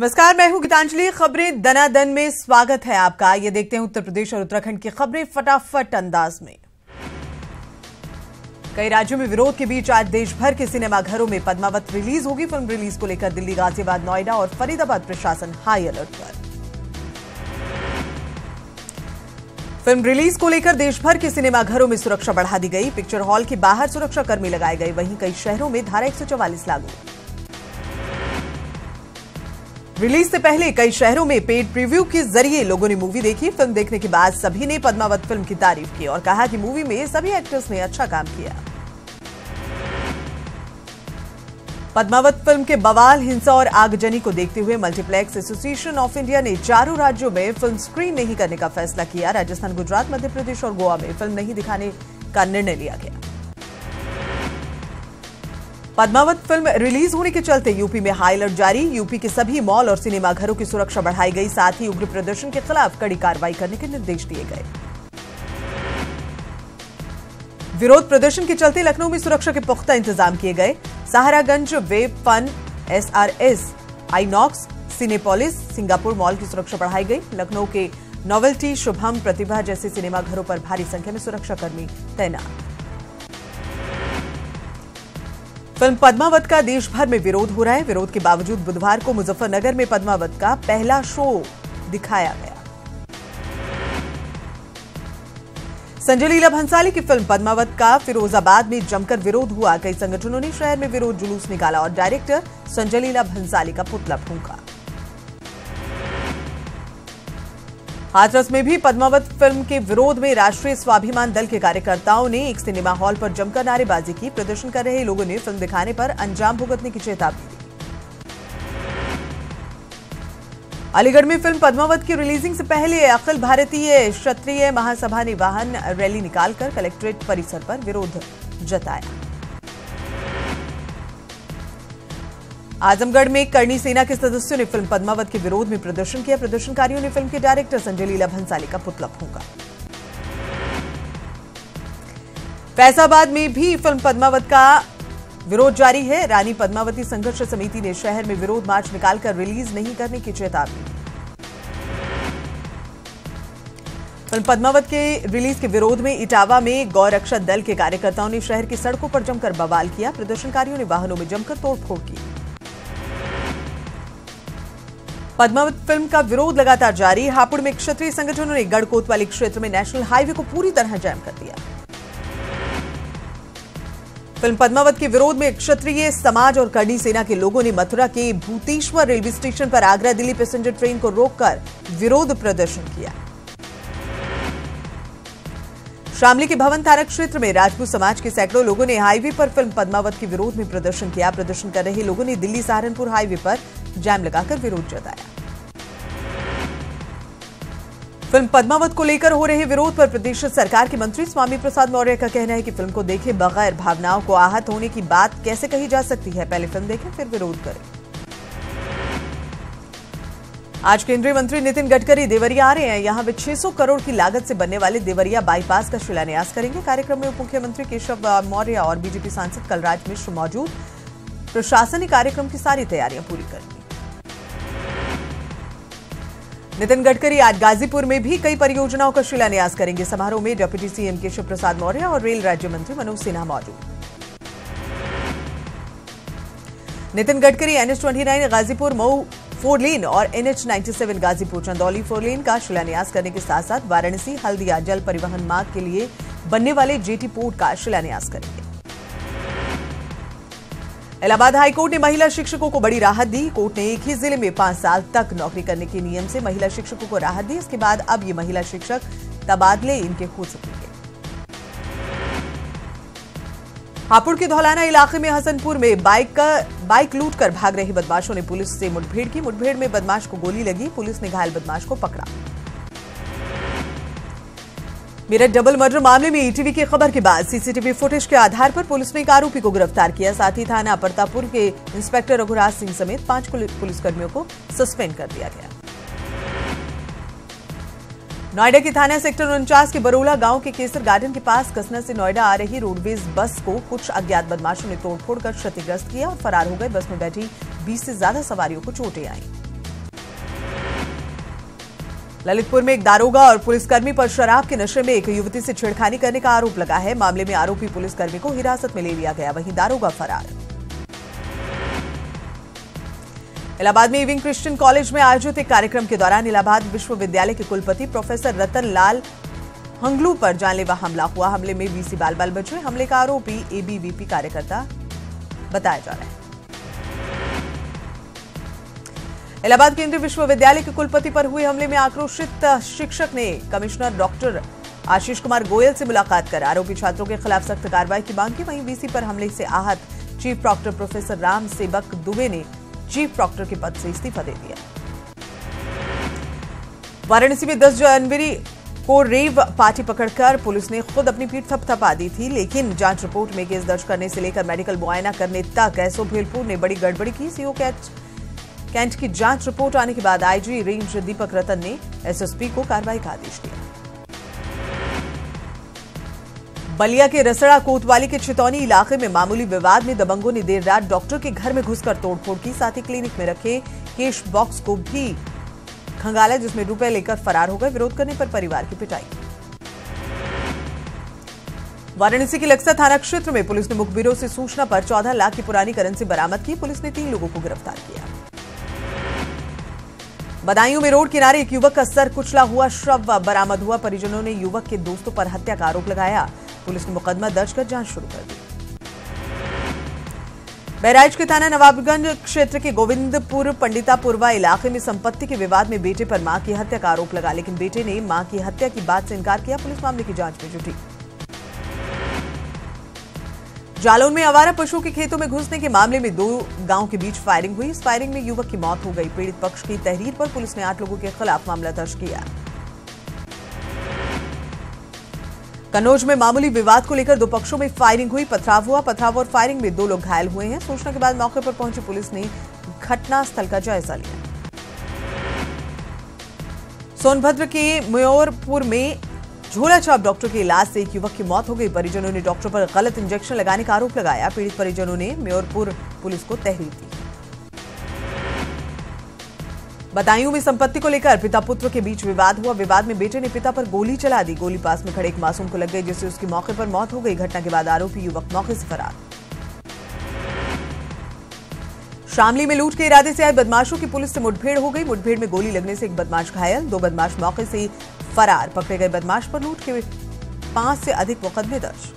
नमस्कार, मैं हूं गीतांजलि। खबरें दनादन में स्वागत है आपका। ये देखते हैं उत्तर प्रदेश और उत्तराखंड की खबरें फटाफट अंदाज में। कई राज्यों में विरोध के बीच आज देश भर के सिनेमाघरों में पद्मावत रिलीज होगी। फिल्म रिलीज को लेकर दिल्ली, गाजियाबाद, नोएडा और फरीदाबाद प्रशासन हाई अलर्ट पर। फिल्म रिलीज को लेकर देश भर के सिनेमाघरों में सुरक्षा बढ़ा दी गई। पिक्चर हॉल के बाहर सुरक्षा कर्मी लगाए गए। वहीं कई शहरों में धारा 144 लागू। रिलीज से पहले कई शहरों में पेड प्रीव्यू के जरिए लोगों ने मूवी देखी। फिल्म देखने के बाद सभी ने पद्मावत फिल्म की तारीफ की और कहा कि मूवी में सभी एक्टर्स ने अच्छा काम किया। पद्मावत फिल्म के बवाल, हिंसा और आगजनी को देखते हुए मल्टीप्लेक्स एसोसिएशन ऑफ इंडिया ने चारों राज्यों में फिल्म स्क्रीन नहीं करने का फैसला किया। राजस्थान, गुजरात, मध्य प्रदेश और गोवा में फिल्म नहीं दिखाने का निर्णय लिया गया। पद्मावत फिल्म रिलीज होने के चलते यूपी में हाई अलर्ट जारी। यूपी के सभी मॉल और सिनेमाघरों की सुरक्षा बढ़ाई गई। साथ ही उग्र प्रदर्शन के खिलाफ कड़ी कार्रवाई करने के निर्देश दिए गए। विरोध प्रदर्शन के चलते लखनऊ में सुरक्षा के पुख्ता इंतजाम किए गए। Saharaganj, Wave Fun, SRS, INOX, Cinepolis, Singapore mall की सुरक्षा बढ़ाई गई। लखनऊ के नोवेल्टी, शुभम, प्रतिभा जैसे सिनेमाघरों पर भारी संख्या में सुरक्षाकर्मी तैनात। फिल्म पद्मावत का देश भर में विरोध हो रहा है। विरोध के बावजूद बुधवार को मुजफ्फरनगर में पद्मावत का पहला शो दिखाया गया। संजय लीला भंसाली की फिल्म पद्मावत का फिरोजाबाद में जमकर विरोध हुआ। कई संगठनों ने शहर में विरोध जुलूस निकाला और डायरेक्टर संजय लीला भंसाली का पुतला फूंका। हाथरस में भी पद्मावत फिल्म के विरोध में राष्ट्रीय स्वाभिमान दल के कार्यकर्ताओं ने एक सिनेमा हॉल पर जमकर नारेबाजी की। प्रदर्शन कर रहे लोगों ने फिल्म दिखाने पर अंजाम भुगतने की चेतावनी दी। अलीगढ़ में फिल्म पद्मावत की रिलीजिंग से पहले अखिल भारतीय क्षत्रिय महासभा ने वाहन रैली निकालकर कलेक्ट्रेट परिसर पर विरोध जताया। आजमगढ़ में करणी सेना के सदस्यों ने फिल्म पद्मावत के विरोध में प्रदर्शन किया। प्रदर्शनकारियों ने फिल्म के डायरेक्टर संजय लीला भंसाली का पुतला फूंका। फैजाबाद में भी फिल्म पद्मावत का विरोध जारी है। रानी पद्मावती संघर्ष समिति ने शहर में विरोध मार्च निकालकर रिलीज नहीं करने की चेतावनी दी। फिल्म पद्मावत के रिलीज के विरोध में इटावा में गौरक्षा दल के कार्यकर्ताओं ने शहर की सड़कों पर जमकर बवाल किया। प्रदर्शनकारियों ने वाहनों में जमकर तोड़फोड़ की। पद्मावत फिल्म का विरोध लगातार जारी। हापुड़ में क्षत्रिय संगठनों ने गढ़ कोतवाली क्षेत्र में नेशनल हाईवे को पूरी तरह जैम कर दिया। फिल्म पद्मावत के विरोध में क्षत्रिय समाज और करणी सेना के लोगों ने मथुरा के भूतेश्वर रेलवे स्टेशन पर आगरा दिल्ली पैसेंजर ट्रेन को रोककर विरोध प्रदर्शन किया। शामली के भवन थाना क्षेत्र में राजपूत समाज के सैकड़ों लोगों ने हाईवे पर फिल्म पद्मावत के विरोध में प्रदर्शन किया। प्रदर्शन कर रहे लोगों ने दिल्ली सहारनपुर हाईवे पर जाम लगाकर विरोध जताया। फिल्म पद्मावत को लेकर हो रहे विरोध पर प्रदेश सरकार के मंत्री स्वामी प्रसाद मौर्य का कहना है कि फिल्म को देखे बगैर भावनाओं को आहत होने की बात कैसे कही जा सकती है। पहले फिल्म देखें फिर विरोध करें। आज केंद्रीय मंत्री नितिन गडकरी देवरिया आ रहे हैं। यहां वे 600 करोड़ की लागत से बनने वाले देवरिया बाईपास का शिलान्यास करेंगे। कार्यक्रम में उप मुख्यमंत्री केशव मौर्य और बीजेपी सांसद कलराज मिश्र मौजूद। प्रशासन ने कार्यक्रम की सारी तैयारियां पूरी कर ली। नितिन गडकरी आज गाजीपुर में भी कई परियोजनाओं का शिलान्यास करेंगे। समारोह में डिप्टी सीएम केशव प्रसाद मौर्य और रेल राज्य मंत्री मनोज सिन्हा मौजूद। नितिन गडकरी NH29 गाजीपुर मऊ 4 लेन और NH97 गाजीपुर चंदौली 4 लेन का शिलान्यास करने के साथ साथ वाराणसी हल्दिया जल परिवहन मार्ग के लिए बनने वाले जेटी पोर्ट का शिलान्यास करेंगे। इलाहाबाद हाईकोर्ट ने महिला शिक्षकों को बड़ी राहत दी। कोर्ट ने एक ही जिले में 5 साल तक नौकरी करने के नियम से महिला शिक्षकों को राहत दी। इसके बाद अब ये महिला शिक्षक तबादले इनके हो सकेंगे। हापुड़ के धौलाना इलाके में हसनपुर में बाइक लूटकर भाग रहे बदमाशों ने पुलिस से मुठभेड़ की। मुठभेड़ में बदमाश को गोली लगी। पुलिस ने घायल बदमाश को पकड़ा। मेरठ डबल मर्डर मामले में ईटीवी की खबर के बाद सीसीटीवी फुटेज के आधार पर पुलिस ने एक आरोपी को गिरफ्तार किया। साथ ही थाना परतापुर के इंस्पेक्टर रघुराज सिंह समेत 5 पुलिसकर्मियों को सस्पेंड कर दिया गया। नोएडा के थाना सेक्टर 49 के बरोला गांव के केसर गार्डन के पास कसना से नोएडा आ रही रोडवेज बस को कुछ अज्ञात बदमाशों ने तोड़फोड़ कर क्षतिग्रस्त किया और फरार हो गए। बस में बैठी 20 से ज्यादा सवारियों को चोटें आईं। ललितपुर में एक दारोगा और पुलिसकर्मी पर शराब के नशे में एक युवती से छेड़खानी करने का आरोप लगा है। मामले में आरोपी पुलिसकर्मी को हिरासत में ले लिया गया, वहीं दारोगा फरार। इलाहाबाद में इविंग क्रिश्चियन कॉलेज में आयोजित एक कार्यक्रम के दौरान इलाहाबाद विश्वविद्यालय के कुलपति प्रोफेसर रतन लाल हंगलू पर जानलेवा हमला हुआ। हमले में वीसी बाल बाल बचे। हमले का आरोपी एबीवीपी कार्यकर्ता बताया जा रहा है। इलाहाबाद केंद्रीय विश्वविद्यालय के कुलपति पर हुए हमले में आक्रोशित शिक्षक ने कमिश्नर डॉक्टर आशीष कुमार गोयल से मुलाकात कर आरोपी छात्रों के खिलाफ सख्त कार्रवाई की मांग की। वहीं वीसी पर हमले से आहत चीफ प्रॉक्टर प्रोफेसर राम सेवक दुबे ने चीफ प्रॉक्टर के पद से इस्तीफा दे दिया। वाराणसी में 10 जनवरी को रेव पार्टी पकड़कर पुलिस ने खुद अपनी पीठ थपथपा दी थी, लेकिन जांच रिपोर्ट में केस दर्ज करने से लेकर मेडिकल मुआयना करने तक एसओ भेलपुर ने बड़ी गड़बड़ी की। सीओ कैंट की जांच रिपोर्ट आने के बाद आईजी रेंज दीपक रतन ने एसएसपी को कार्रवाई का आदेश दिया। बलिया के रसड़ा कोतवाली के छितौनी इलाके में मामूली विवाद में दबंगों ने देर रात डॉक्टर के घर में घुसकर तोड़फोड़ की, साथ ही क्लिनिक में रखे कैश बॉक्स को भी खंगाला, जिसमें रुपए लेकर फरार हो गए। विरोध करने पर परिवार की पिटाई। वाराणसी के लक्सा थाना क्षेत्र में पुलिस ने मुखबिरों से सूचना पर 14 लाख की पुरानी करेंसी बरामद की। पुलिस ने 3 लोगों को गिरफ्तार किया। बदायूं में रोड किनारे एक युवक का सर कुचला हुआ शव बरामद हुआ। परिजनों ने युवक के दोस्तों पर हत्या का आरोप लगाया। पुलिस ने मुकदमा दर्ज कर जांच शुरू कर दी। बहराइच के थाना नवाबगंज क्षेत्र के गोविंदपुर पंडितापुरवा इलाके में संपत्ति के विवाद में बेटे पर मां की हत्या का आरोप लगा, लेकिन बेटे ने मां की हत्या की बात से इनकार किया। पुलिस मामले की जांच में जुटी। जालौन में आवारा पशुओं के खेतों में घुसने के मामले में 2 गांव के बीच फायरिंग हुई। इस फायरिंग में युवक की मौत हो गई। पीड़ित पक्ष की तहरीर पर पुलिस ने 8 लोगों के खिलाफ मामला दर्ज किया। कन्नौज में मामूली विवाद को लेकर 2 पक्षों में फायरिंग हुई। पथराव हुआ। पथराव और फायरिंग में 2 लोग घायल हुए हैं। सूचना के बाद मौके पर पहुंची पुलिस ने घटनास्थल का जायजा लिया। सोनभद्र के मयोरपुर में झोला छाप डॉक्टर के इलाज से एक युवक की मौत हो गई। परिजनों ने डॉक्टर पर गलत इंजेक्शन लगाने का आरोप लगाया। पीड़ित परिजनों ने मयोरपुर पुलिस को तहरीर दी। बदायूं में संपत्ति को लेकर पिता पुत्र के बीच विवाद हुआ। विवाद में बेटे ने पिता पर गोली चला दी। गोली पास में खड़े एक मासूम को लग गई, जिससे उसकी मौके पर मौत हो गई। घटना के बाद आरोपी युवक मौके से फरार। शामली में लूट के इरादे से आए बदमाशों की पुलिस से मुठभेड़ हो गई। मुठभेड़ में गोली लगने से एक बदमाश घायल, 2 बदमाश मौके से फरार। पकड़े गए बदमाश पर लूट के 5 से अधिक मुकदमे दर्ज।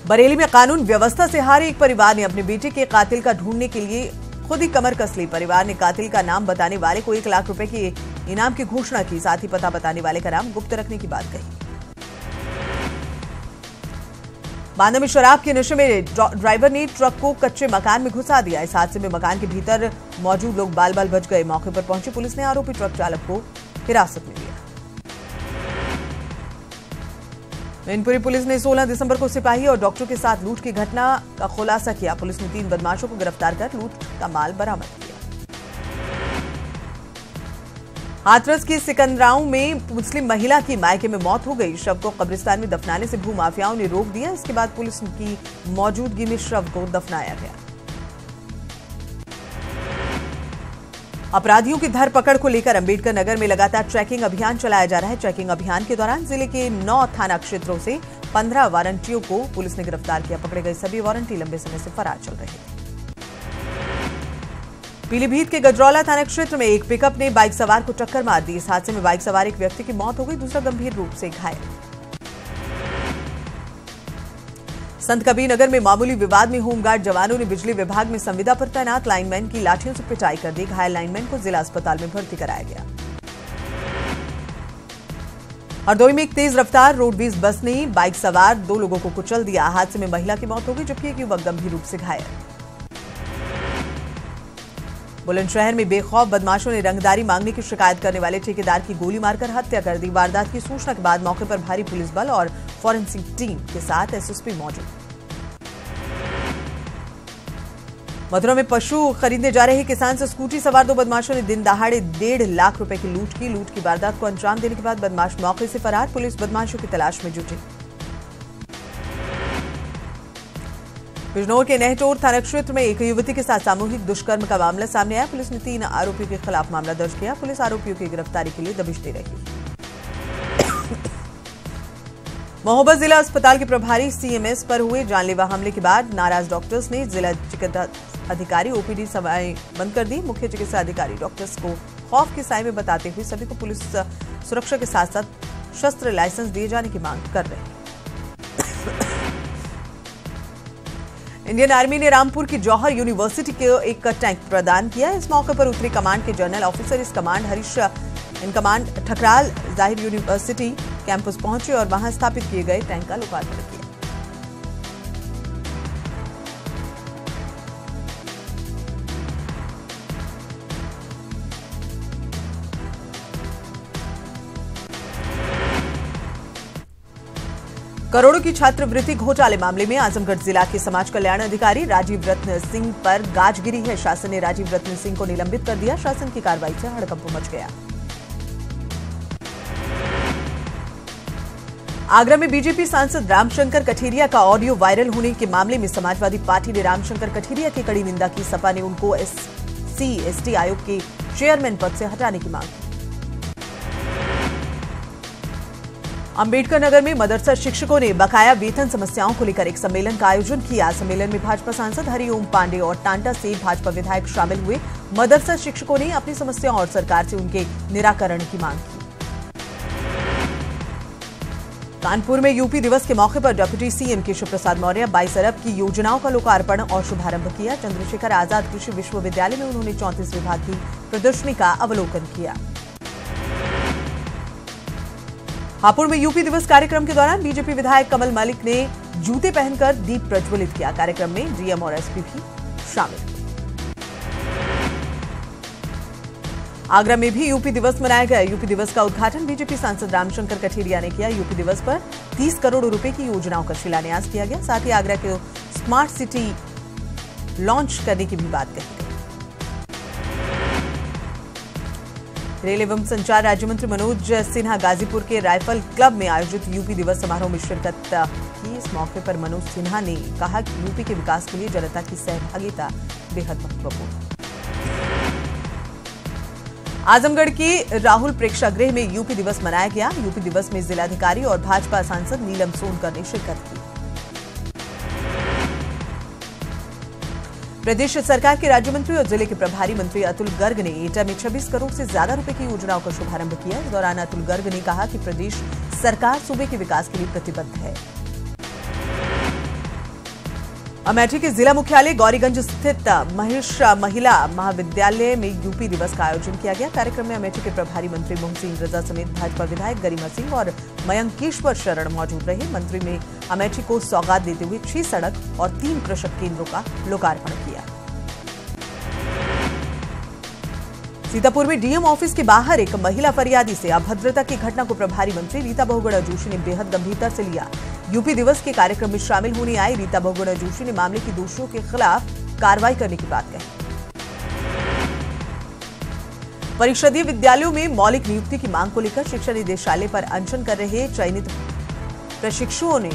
बरेली में कानून व्यवस्था से हारे एक परिवार ने अपने बेटे के कातिल का ढूंढने के लिए खुद ही कमर कस ली। परिवार ने कातिल का नाम बताने वाले को 1 लाख रुपए के इनाम की घोषणा की। साथ ही पता बताने वाले का नाम गुप्त रखने की बात कही। बांदा में शराब के नशे में ड्राइवर ने ट्रक को कच्चे मकान में घुसा दिया। इस हादसे में मकान के भीतर मौजूद लोग बाल बाल बच गए। मौके पर पहुंची पुलिस ने आरोपी ट्रक चालक को हिरासत में लिया। मैनपुरी पुलिस ने 16 दिसंबर को सिपाही और डॉक्टर के साथ लूट की घटना का खुलासा किया। पुलिस ने 3 बदमाशों को गिरफ्तार कर लूट का माल बरामद किया। हाथरस की सिकंदराऊ में मुस्लिम महिला की मायके में मौत हो गई। शव को कब्रिस्तान में दफनाने से भूमाफियाओं ने रोक दिया। इसके बाद पुलिस की मौजूदगी में शव को दफनाया गया। अपराधियों की धरपकड़ को लेकर अंबेडकर नगर में लगातार ट्रैकिंग अभियान चलाया जा रहा है। ट्रैकिंग अभियान के दौरान जिले के 9 थाना क्षेत्रों से 15 वारंटियों को पुलिस ने गिरफ्तार किया। पकड़े गए सभी वारंटी लंबे समय से फरार चल रहे थे। पीलीभीत के गजरौला थाना क्षेत्र में एक पिकअप ने बाइक सवार को टक्कर मार दी। इस हादसे में बाइक सवार एक व्यक्ति की मौत हो गई, दूसरा गंभीर रूप से घायल। संत कबीर नगर में मामूली विवाद में होमगार्ड जवानों ने बिजली विभाग में संविदा पर तैनात लाइनमैन की लाठियों से पिटाई कर दी। घायल लाइनमैन को जिला अस्पताल में भर्ती कराया गया। हरदोई में एक तेज रफ्तार रोडवेज बस ने बाइक सवार 2 लोगों को कुचल दिया। हादसे में महिला की मौत हो गई, जबकि एक युवक गंभीर रूप से घायल। बुलंदशहर में बेखौफ बदमाशों ने रंगदारी मांगने की शिकायत करने वाले ठेकेदार की गोली मारकर हत्या कर दी। वारदात की सूचना के बाद मौके पर भारी पुलिस बल और फॉरेंसिक टीम के साथ एसएसपी मौजूद। मथुरा में पशु खरीदने जा रहे किसान से स्कूटी सवार 2 बदमाशों ने दिन दहाड़े 1.5 लाख रुपए की लूट की। लूट की वारदात को अंजाम देने के बाद बदमाश मौके से फरार। पुलिस बदमाशों की तलाश में जुटी। बिजनौर के नेहटोर थाना क्षेत्र में एक युवती के साथ सामूहिक दुष्कर्म का मामला सामने आया। पुलिस ने 3 आरोपियों के खिलाफ मामला दर्ज किया। पुलिस आरोपियों की गिरफ्तारी के लिए दबिश दे रही है। महोबा जिला अस्पताल के प्रभारी सीएमएस पर हुए जानलेवा हमले के बाद नाराज डॉक्टर्स ने जिला चिकित्सा अधिकारी ओपीडी सेवाएं बंद कर दी। मुख्य चिकित्सा अधिकारी डॉक्टर्स को खौफ के साए में बताते हुए सभी को पुलिस सुरक्षा के साथ साथ शस्त्र लाइसेंस दिए जाने की मांग कर रहे हैं। इंडियन आर्मी ने रामपुर की जौहर यूनिवर्सिटी को एक टैंक प्रदान किया। इस मौके पर उत्तरी कमांड के जनरल ऑफिसर इस command Harish in command Thakral जाहिर यूनिवर्सिटी कैंपस पहुंचे और वहां स्थापित किए गए टैंक का लोकार्पण किया। करोड़ों की छात्रवृत्ति घोटाले मामले में आजमगढ़ जिला के समाज कल्याण अधिकारी राजीव रत्न सिंह पर गाज गिरी है। शासन ने राजीव रत्न सिंह को निलंबित कर दिया। शासन की कार्रवाई से हड़कंप मच गया। आगरा में बीजेपी सांसद रामशंकर कठेरिया का ऑडियो वायरल होने के मामले में समाजवादी पार्टी ने रामशंकर कठेरिया की कड़ी निंदा की। सपा ने उनको SC/ST आयोग के चेयरमैन पद से हटाने की मांग की। अंबेडकर नगर में मदरसा शिक्षकों ने बकाया वेतन समस्याओं को लेकर एक सम्मेलन का आयोजन किया। सम्मेलन में भाजपा सांसद हरिओम पांडे और टांटा से भाजपा विधायक शामिल हुए। मदरसा शिक्षकों ने अपनी समस्याओं और सरकार से उनके निराकरण की मांग की। कानपुर में यूपी दिवस के मौके पर डिप्टी सीएम केशव प्रसाद मौर्य 22 अरब की योजनाओं का लोकार्पण और शुभारंभ किया। चंद्रशेखर आजाद कृषि विश्वविद्यालय में उन्होंने 34 विभाग की प्रदर्शनी का अवलोकन किया। हापुड़ में यूपी दिवस कार्यक्रम के दौरान बीजेपी विधायक कमल मलिक ने जूते पहनकर दीप प्रज्वलित किया। कार्यक्रम में डीएम और एसपी भी शामिल हुए। आगरा में भी यूपी दिवस मनाया गया। यूपी दिवस का उद्घाटन बीजेपी सांसद रामशंकर कठेरिया ने किया। यूपी दिवस पर 30 करोड़ रुपए की योजनाओं का शिलान्यास किया गया। साथ ही आगरा को स्मार्ट सिटी लॉन्च करने की भी बात कही गई। रेल एवं संचार राज्य मंत्री मनोज सिन्हा गाजीपुर के राइफल क्लब में आयोजित यूपी दिवस समारोह में शिरकत की। इस मौके पर मनोज सिन्हा ने कहा कि यूपी के विकास के लिए जनता की सहभागिता बेहद महत्वपूर्ण। आजमगढ़ के राहुल प्रेक्षागृह में यूपी दिवस मनाया गया। यूपी दिवस में जिलाधिकारी और भाजपा सांसद नीलम सोनकर ने शिरकत की। प्रदेश सरकार के राज्य मंत्री और जिले के प्रभारी मंत्री अतुल गर्ग ने एटा में 26 करोड़ से ज्यादा रुपए की योजनाओं का शुभारंभ किया। इस दौरान अतुल गर्ग ने कहा कि प्रदेश सरकार सूबे के विकास के लिए प्रतिबद्ध है। अमेठी के जिला मुख्यालय गौरीगंज स्थित महेश महिला महाविद्यालय में यूपी दिवस का आयोजन किया गया। कार्यक्रम में अमेठी के प्रभारी मंत्री मोहसिन रजा समेत भाजपा विधायक गरिमा सिंह और मयंकेश्वर शरण मौजूद रहे। मंत्री ने अमेठी को सौगात देते हुए 6 सड़क और 3 कृषक केंद्रों का लोकार्पण किया। सीतापुर में डीएम ऑफिस के बाहर एक महिला फरियादी से अभद्रता की घटना को प्रभारी मंत्री रीता बहुगुणा जोशी ने बेहद गंभीरता से लिया। यूपी दिवस के कार्यक्रम में शामिल होने आई रीता बहुगुणा जोशी ने मामले की दोषियों के खिलाफ कार्रवाई करने की बात कही। परिषदीय विद्यालयों में मौलिक नियुक्ति की मांग को लेकर शिक्षा निदेशालय पर अनशन कर रहे चयनित प्रशिक्षुओं ने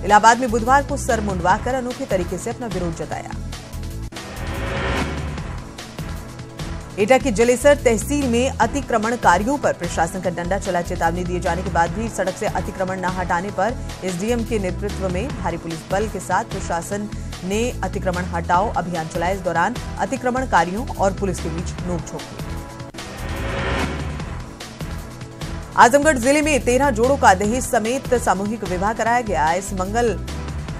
इलाहाबाद में बुधवार को सर मुंडवाकर अनोखे तरीके से अपना विरोध जताया। एटा की जलेसर तहसील में अतिक्रमणकारियों पर प्रशासन का डंडा चला। चेतावनी दिए जाने के बाद भी सड़क से अतिक्रमण न हटाने पर एसडीएम के नेतृत्व में भारी पुलिस बल के साथ प्रशासन ने अतिक्रमण हटाओ अभियान चलाया। इस दौरान अतिक्रमणकारियों और पुलिस के बीच नोकझोंक हुई। आजमगढ़ जिले में 13 जोड़ों का दहेज समेत सामूहिक विवाह कराया गया। इस मंगल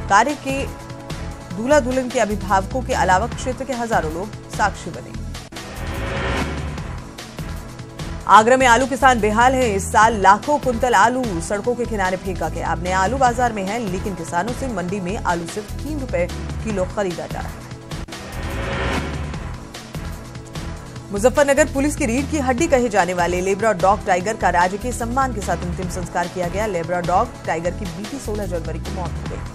कार्य के दूल्हा दुल्हन के अभिभावकों के अलावा क्षेत्र के हजारों लोग साक्षी बने। आगरा में आलू किसान बेहाल हैं। इस साल लाखों कुंतल आलू सड़कों के किनारे फेंका गया। अब नया आलू बाजार में है, लेकिन किसानों से मंडी में आलू सिर्फ 3 रुपए किलो खरीदा जा रहा है। मुजफ्फरनगर पुलिस की रीढ़ की हड्डी कहे जाने वाले लेब्राडोर डॉग टाइगर का राजकीय सम्मान के साथ अंतिम संस्कार किया गया। लेब्राडोर डॉग टाइगर की बीती 16 जनवरी को मौत हो गई।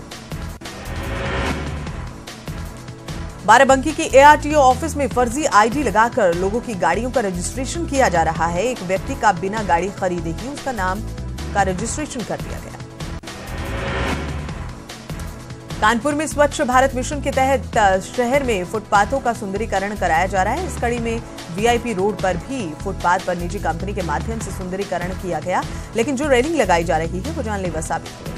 बाराबंकी की एआरटीओ ऑफिस में फर्जी आईडी लगाकर लोगों की गाड़ियों का रजिस्ट्रेशन किया जा रहा है। एक व्यक्ति का बिना गाड़ी खरीदे ही उसका नाम का रजिस्ट्रेशन कर दिया गया। कानपुर में स्वच्छ भारत मिशन के तहत शहर में फुटपाथों का सुंदरीकरण कराया जा रहा है। इस कड़ी में वीआईपी रोड पर भी फुटपाथ पर निजी कंपनी के माध्यम से सुंदरीकरण किया गया, लेकिन जो रेलिंग लगाई जा रही है वो जानलेवा साबित हुई।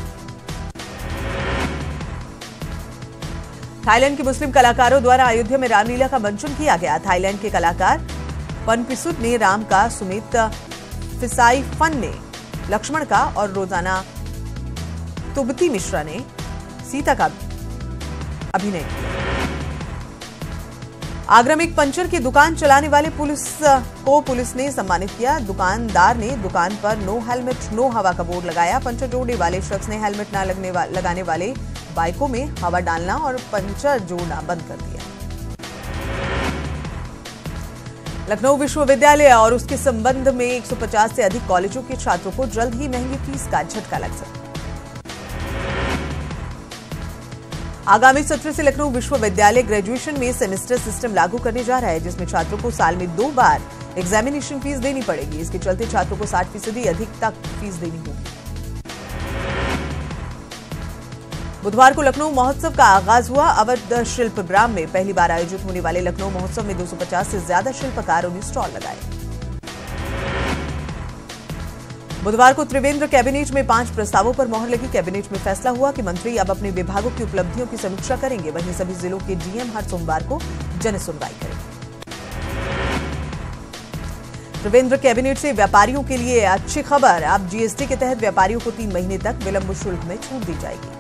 थाईलैंड के मुस्लिम कलाकारों द्वारा अयोध्या में रामलीला का मंचन किया गया। थाईलैंड के कलाकार पनपिसुट ने राम का, सुमित फिसाई फन ने लक्ष्मण का और रोजाना तुबती मिश्रा ने सीता का अभिनय किया। आगरा में एक पंचर की दुकान चलाने वाले पुलिस ने सम्मानित किया। दुकानदार ने दुकान पर नो हेलमेट नो हवा का बोर्ड लगाया। पंचर जोड़ने वाले शख्स ने हेलमेट न लगाने वाले बाइकों में हवा डालना और पंचर जोड़ना बंद कर दिया। लखनऊ विश्वविद्यालय और उसके संबंध में 150 से अधिक कॉलेजों के छात्रों को जल्द ही महंगी फीस का झटका लग सकता है। आगामी सत्र से लखनऊ विश्वविद्यालय ग्रेजुएशन में सेमेस्टर सिस्टम लागू करने जा रहा है, जिसमें छात्रों को साल में 2 बार एग्जामिनेशन फीस देनी पड़ेगी। इसके चलते छात्रों को 60% अधिक तक फीस देनी होगी। बुधवार को लखनऊ महोत्सव का आगाज हुआ। अवध शिल्पग्राम में पहली बार आयोजित होने वाले लखनऊ महोत्सव में 250 से ज्यादा शिल्पकारों ने स्टॉल लगाए। बुधवार को त्रिवेंद्र कैबिनेट में 5 प्रस्तावों पर मोहर लगी। कैबिनेट में फैसला हुआ कि मंत्री अब अपने विभागों की उपलब्धियों की समीक्षा करेंगे। वहीं सभी जिलों के डीएम हर सोमवार को जनसुनवाई करेंगे। त्रिवेंद्र कैबिनेट से व्यापारियों के लिए अच्छी खबर। अब जीएसटी के तहत व्यापारियों को 3 महीने तक विलंब शुल्क में छूट दी जाएगी।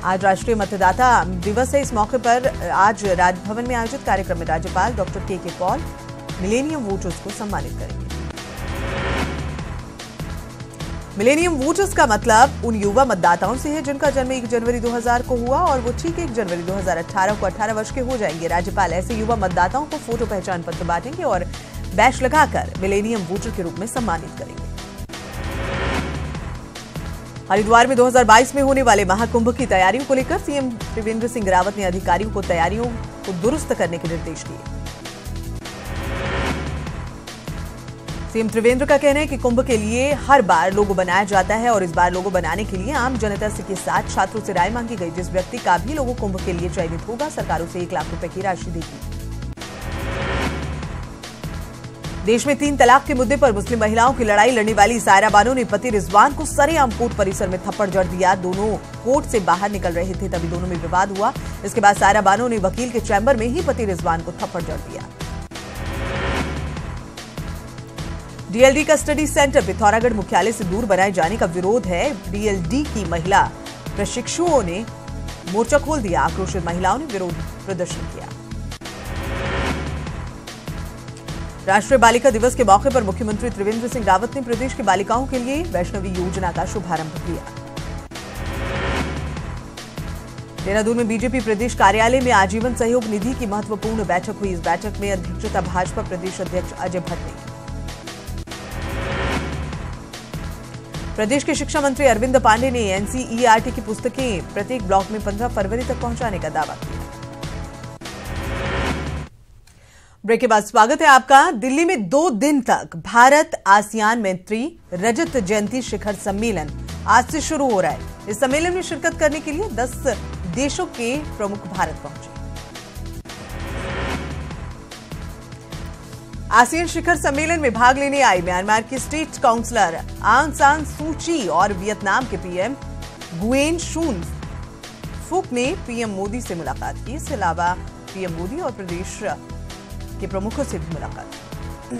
आज राष्ट्रीय मतदाता दिवस है। इस मौके पर आज राजभवन में आयोजित कार्यक्रम में राज्यपाल डॉक्टर के पॉल मिलेनियम वोटर्स को सम्मानित करेंगे। मिलेनियम वोटर्स का मतलब उन युवा मतदाताओं से है जिनका जन्म 1 जनवरी 2000 को हुआ और वो ठीक 1 जनवरी 2018 को 18 वर्ष के हो जाएंगे। राज्यपाल ऐसे युवा मतदाताओं को फोटो पहचान पत्र बांटेंगे और बैच लगाकर मिलेनियम वोटर के रूप में सम्मानित करेंगे। हरिद्वार में 2022 में होने वाले महाकुंभ की तैयारियों को लेकर सीएम त्रिवेंद्र सिंह रावत ने अधिकारियों को तैयारियों को दुरुस्त करने के निर्देश दिए। सीएम त्रिवेंद्र का कहना है कि कुंभ के लिए हर बार लोगो बनाया जाता है और इस बार लोगो बनाने के लिए आम जनता के साथ छात्रों से राय मांगी गई। जिस व्यक्ति का भी लोगो कुंभ के लिए चयनित होगा, सरकार उसे 1 लाख रुपए की राशि देगी। देश में 3 तलाक के मुद्दे पर मुस्लिम महिलाओं की लड़ाई लड़ने वाली सायरा बानो ने पति रिजवान को सरेआम कोर्ट परिसर में थप्पड़ जड़ दिया। दोनों कोर्ट से बाहर निकल रहे थे, तभी दोनों में विवाद हुआ। इसके बाद सायरा बानो ने वकील के चैम्बर में ही पति रिजवान को थप्पड़ जड़ दिया। डीएलडी का स्टडी सेंटर पिथौरागढ़ मुख्यालय से दूर बनाए जाने का विरोध है। डीएलडी की महिला प्रशिक्षुओं ने मोर्चा खोल दिया। आक्रोशित महिलाओं ने विरोध प्रदर्शन किया। राष्ट्रीय बालिका दिवस के मौके पर मुख्यमंत्री त्रिवेंद्र सिंह रावत ने प्रदेश की बालिकाओं के लिए वैष्णवी योजना का शुभारंभ किया। देहरादून में बीजेपी प्रदेश कार्यालय में आजीवन सहयोग निधि की महत्वपूर्ण बैठक हुई। इस बैठक में अध्यक्षता भाजपा प्रदेश अध्यक्ष अजय भट्ट ने की। प्रदेश के शिक्षा मंत्री अरविंद पांडे ने एनसीईआरटी की पुस्तकें प्रत्येक ब्लॉक में 15 फरवरी तक पहुंचाने का दावा किया। ब्रेक के बाद स्वागत है आपका। दिल्ली में 2 दिन तक भारत आसियान मैत्री रजत जयंती शिखर सम्मेलन आज से शुरू हो रहा है। इस सम्मेलन में शिरकत करने के लिए 10 देशों के प्रमुख भारत पहुंचे। आसियान शिखर सम्मेलन में भाग लेने आई म्यांमार की स्टेट काउंसलर आंग सान सू ची और वियतनाम के पीएम गुएन शून फुक ने पीएम मोदी से मुलाकात की। इसके अलावा पीएम मोदी और प्रदेश के प्रमुखों से भी मुलाकात की।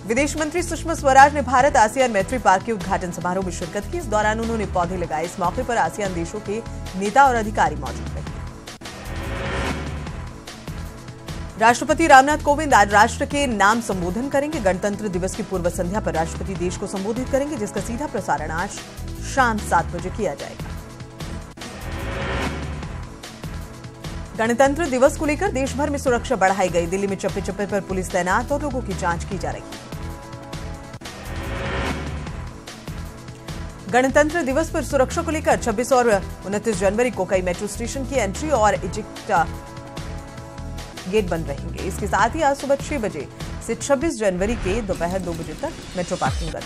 विदेश मंत्री सुषमा स्वराज ने भारत आसियान मैत्री पार्क के उद्घाटन समारोह में शिरकत की। इस दौरान उन्होंने पौधे लगाए। इस मौके पर आसियान देशों के नेता और अधिकारी मौजूद रहे। राष्ट्रपति रामनाथ कोविंद आज राष्ट्र के नाम संबोधन करेंगे। गणतंत्र दिवस की पूर्व संध्या पर राष्ट्रपति देश को संबोधित करेंगे, जिसका सीधा प्रसारण आज शाम 7 बजे किया जाएगा। गणतंत्र दिवस को लेकर देश भर में सुरक्षा बढ़ाई गई। दिल्ली में चप्पे चप्पे पर पुलिस तैनात और लोगों की जांच की जा रही है। गणतंत्र दिवस पर सुरक्षा को लेकर 26 और 29 जनवरी को कई मेट्रो स्टेशन की एंट्री और एग्जिट गेट बंद रहेंगे। इसके साथ ही आज सुबह 6 बजे से 26 जनवरी के दोपहर 2 बजे तक मेट्रो पार्किंग बंद।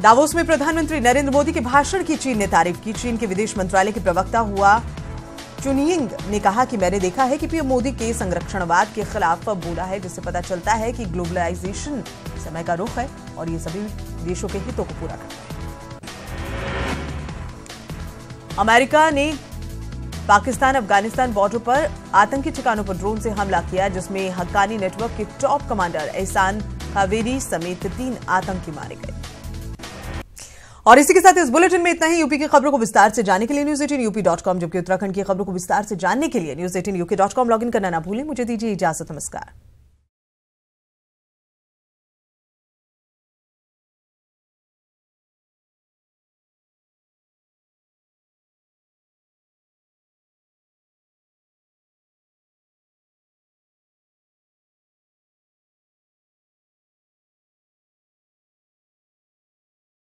दावोस में प्रधानमंत्री नरेंद्र मोदी के भाषण की चीन ने तारीफ की। चीन के विदेश मंत्रालय के प्रवक्ता हुआ चुनियिंग ने कहा कि मैंने देखा है कि पीएम मोदी के संरक्षणवाद के खिलाफ बोला है, जिससे पता चलता है कि ग्लोबलाइजेशन समय का रुख है और ये सभी देशों के हितों को पूरा करता है। अमेरिका ने पाकिस्तान अफगानिस्तान बॉर्डर पर आतंकी ठिकानों पर ड्रोन से हमला किया, जिसमें हक्कानी नेटवर्क के टॉप कमांडर एहसान कावेरी समेत 3 आतंकी मारे गए। और इसी के साथ इस बुलेटिन में इतना ही। यूपी की खबरों को विस्तार से जानने के लिए news18up.com, जबकि उत्तराखंड की खबरों को विस्तार से जानने के लिए news18uk.com लॉगिन करना ना भूलें। मुझे दीजिए इजाजत। नमस्कार।